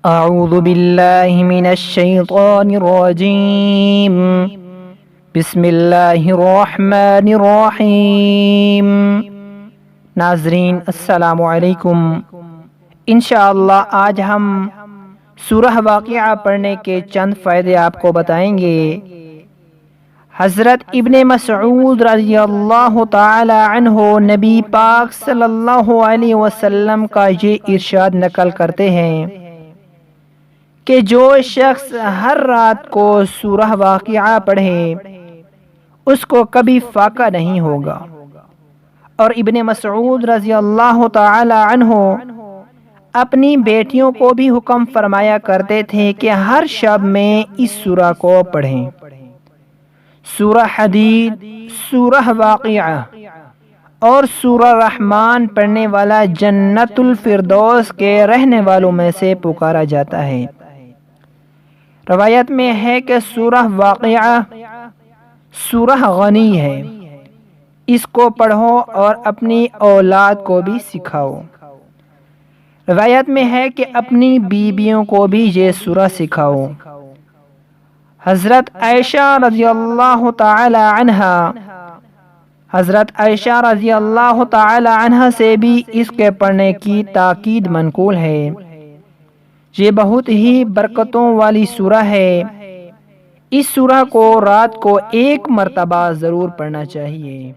اعوذ باللہ من الشیطان الرجیم بسم اللہ الرحمن الرحیم۔ ناظرین السلام علیکم۔ انشاءاللہ آج ہم سورہ واقعہ پڑھنے کے چند فائدے آپ کو بتائیں گے۔ حضرت ابن مسعود رضی اللہ تعالی عنہ نبی پاک صلی اللہ علیہ وسلم کا یہ ارشاد نقل کرتے ہیں کہ جو شخص ہر رات کو سورہ واقعہ پڑھے اس کو کبھی فاقہ نہیں ہوگا۔ اور ابن مسعود رضی اللہ تعالی عنہ اپنی بیٹیوں کو بھی حکم فرمایا کرتے تھے کہ ہر شب میں اس سورہ کو پڑھیں۔ سورہ حدید، سورہ واقعہ اور سورہ رحمان پڑھنے والا جنت الفردوس کے رہنے والوں میں سے پکارا جاتا ہے۔ روایت میں ہے کہ سورہ واقعہ سورہ غنی ہے، اس کو پڑھو اور اپنی اولاد کو بھی سکھاؤ۔ روایت میں ہے کہ اپنی بیویوں کو بھی یہ سورہ سکھاؤ۔ حضرت عائشہ رضی اللہ تعالی عنہ سے بھی اس کے پڑھنے کی تاکید منقول ہے۔ یہ بہت ہی برکتوں والی سورہ ہے۔ اس سورہ کو رات کو 1 مرتبہ ضرور پڑھنا چاہیے۔